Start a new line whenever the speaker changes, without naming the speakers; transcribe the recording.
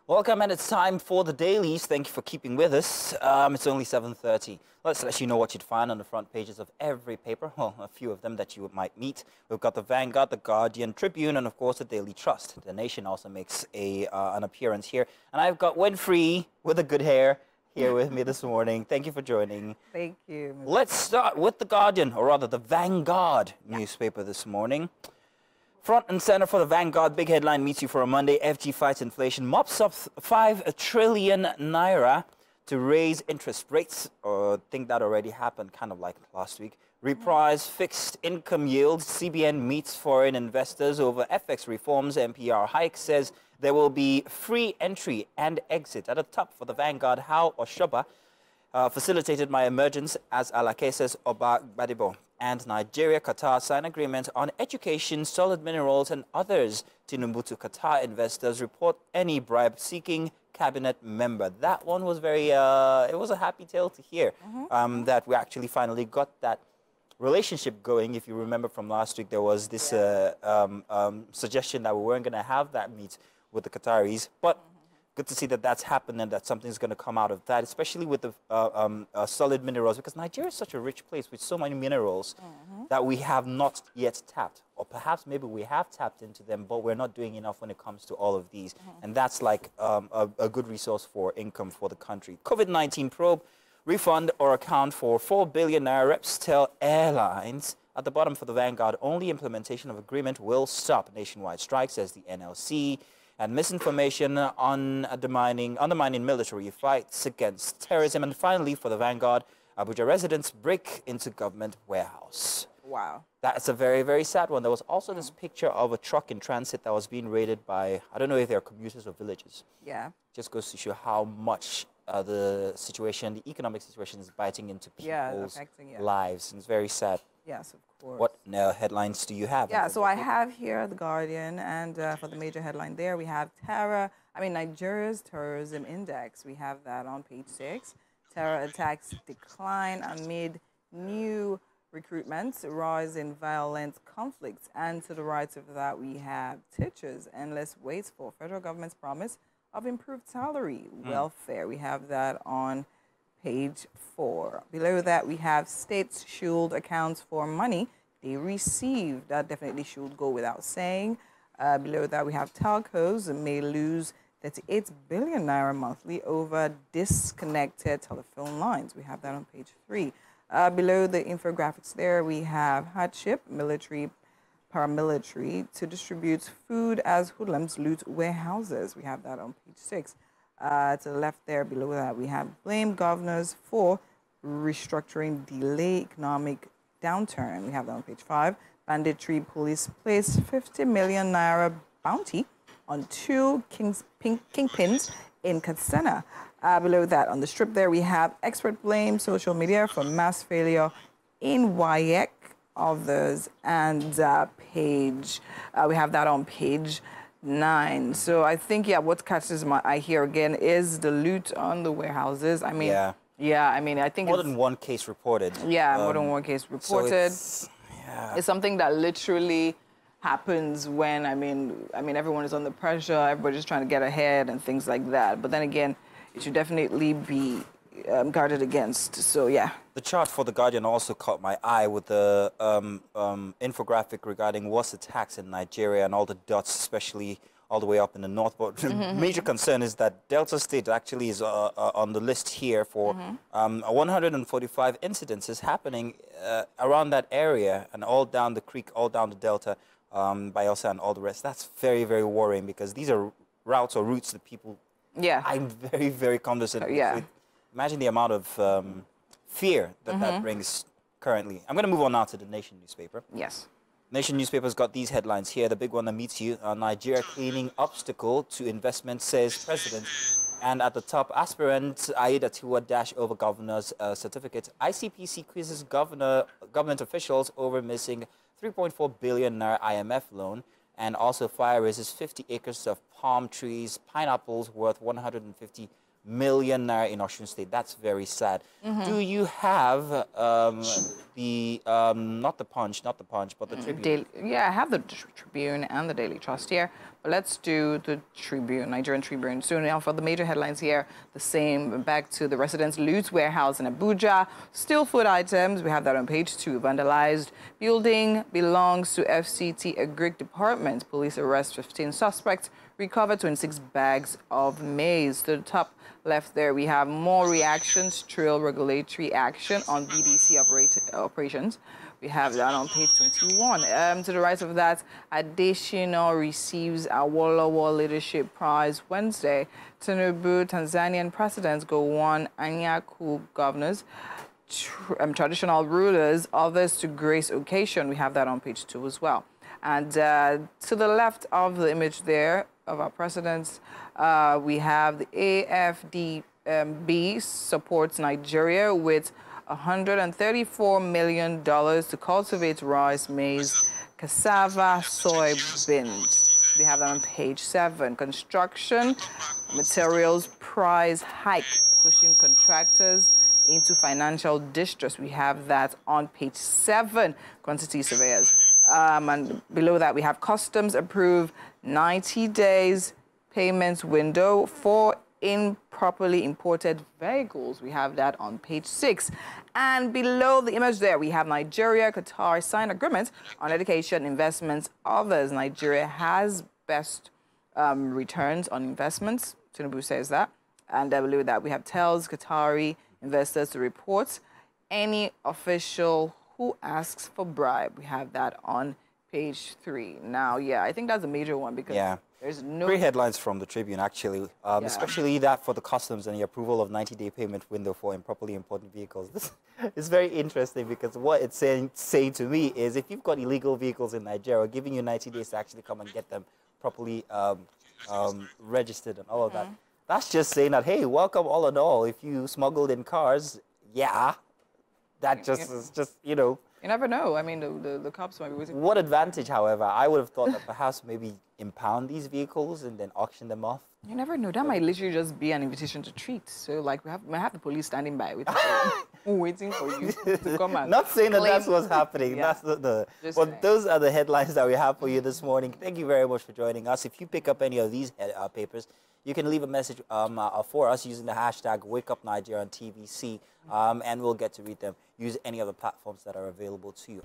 Welcome, and it's time for the dailies. Thank you for keeping with us. It's only 7:30. Let's let you know what you'd find on the front pages of every paper. Well, a few of them that you might meet. We've got the Vanguard, the Guardian, Tribune, and of course the Daily Trust. The Nation also makes an appearance here. And I've got Winfrey with the good hair here with me this morning. Thank you for joining.
Thank you.
Let's start with the Guardian, or rather the Vanguard newspaper this morning. Front and center for the Vanguard, big headline meets you for a Monday. FG fights inflation, mops up 5 trillion naira to raise interest rates. I think that already happened kind of like last week. Reprise fixed income yields. CBN meets foreign investors over FX reforms. NPR hike says there will be free entry and exit. At the top for the Vanguard, how Oshoba facilitated my emergence as Alakese's Oba Gbadebo. And Nigeria, Qatar sign agreement on education, solid minerals, and others. Tinubu to Qatar investors report any bribe-seeking cabinet member. That one was very, it was a happy tale to hear that we actually finally got that relationship going. If you remember from last week, there was this suggestion that we weren't going to have that meet with the Qataris, but good to see that that's happened and that something's going to come out of that, especially with the solid minerals, because Nigeria is such a rich place with so many minerals that we have not yet tapped. Or perhaps maybe we have tapped into them, but we're not doing enough when it comes to all of these. And that's like a good resource for income for the country. COVID-19 probe, refund or account for 4 billion naira. Reps tell airlines. At the bottom for the Vanguard, only implementation of agreement will stop nationwide strikes, says the NLC. And misinformation on undermining military fights against terrorism. And finally, for the Vanguard, Abuja residents break into government warehouse.
Wow.
That's a very, very sad one. There was also this picture of a truck in transit that was being raided by, I don't know if they're commuters or villagers.
Yeah.
Just goes to show how much the economic situation is biting into people's lives. And it's very sad.
Yes, of course.
What headlines do you have?
Yeah, so I have here The Guardian, and for the major headline there, we have Nigeria's terrorism index. We have that on page 6. Terror attacks decline amid new recruitments, rise in violent conflicts. And to the right of that, we have teachers, endless waits for federal government's promise of improved salary, welfare. We have that on page 4. Below that, we have states should account for money they receive. That definitely should go without saying. Below that, we have telcos may lose 38 billion naira monthly over disconnected telephone lines. We have that on page 3. Below the infographics there, we have hardship, military, paramilitary to distribute food as hoodlums loot warehouses. We have that on page 6. To the left there, below that, we have blame governors for restructuring delay economic downturn. We have that on page 5. Banditry police place 50 million naira bounty on 2 kingpins in Katsina. Below that, on the strip there, we have expert blame social media for mass failure in WAEC, others, and we have that on page 9. So I think, what catches my eye here again is the loot on the warehouses. I think
more than one case reported.
Yeah, more than one case reported. So it's something that literally happens when, everyone is under pressure, everybody's trying to get ahead and things like that. But then again, it should definitely be guarded against. So, yeah.
The chart for The Guardian also caught my eye with the infographic regarding worst attacks in Nigeria and all the dots, especially all the way up in the north. But the major concern is that Delta State actually is on the list here for 145 incidences happening around that area and all down the creek, all down the Delta, Bayelsa and all the rest. That's very, very worrying because these are routes or routes that people...
Yeah.
I'm very, very cognizant with. Imagine the amount of fear that brings currently. I'm going to move on now to the Nation newspaper.
Yes.
Nation newspaper's got these headlines here. The big one that meets you, Nigeria cleaning obstacle to investment, says president. And at the top, aspirant Aida Tiwa dash over governor's certificate. ICPC quizzes government officials over missing 3.4 billion naira IMF loan. And also fire raises 50 acres of palm trees, pineapples worth 150 million naira in Osun State. That's very sad. Do you have not the Punch, but the Tribune?
Yeah, I have the Tribune and the Daily Trust here, but let's do the Tribune, Nigerian Tribune. So now for the major headlines here, the same. Back to the residents' loot warehouse in Abuja. Still food items. We have that on page 2. Vandalized building belongs to FCT Agric Department. Police arrest 15 suspects. Recover 26 bags of maize. To the top left there, we have more reactions, trail regulatory action on BDC operations. We have that on page 21. To the right of that, Additional receives Awolowo Leadership Prize Wednesday. Tinubu, Tanzanian presidents, Gowon, Anyaku governors, traditional rulers, others to grace occasion. We have that on page 2 as well. And to the left of the image there of our presidents, we have the AFDB supports Nigeria with $134 million to cultivate rice, maize, cassava, soybeans. We have that on page 7. Construction materials price hike, pushing contractors into financial distress. We have that on page 7. Quantity surveyors. And below that, we have customs approve 90 days payments window for improperly imported vehicles. We have that on page 6. And below the image there, we have Nigeria, Qatar sign agreements on education, investments, others. Nigeria has best returns on investments. Tinubu says that. And below that, we have tells Qatari investors to report any official who asks for bribe. We have that on page 3. Now, yeah, I think that's a major one because there's no...
Great headlines from the Tribune, actually, especially that for the customs and the approval of 90-day payment window for improperly imported vehicles. This is very interesting because what it's saying to me is if you've got illegal vehicles in Nigeria, giving you 90 days to actually come and get them properly registered and all of that, that's just saying that, hey, welcome all in all. If you smuggled in cars, that just is just, you know.
You never know. I mean, the cops might be waiting.
What advantage, however? I would have thought that perhaps maybe impound these vehicles and then auction them off.
You never know. That might literally just be an invitation to treat. So, like, we have the police standing by waiting for you to come and
Not saying that that's what's happening.
Yeah.
That's well, those are the headlines that we have for you this morning. Thank you very much for joining us. If you pick up any of these papers, you can leave a message for us using the hashtag WakeUpNigeria on TVC, and we'll get to read them. Use any of the platforms that are available to you.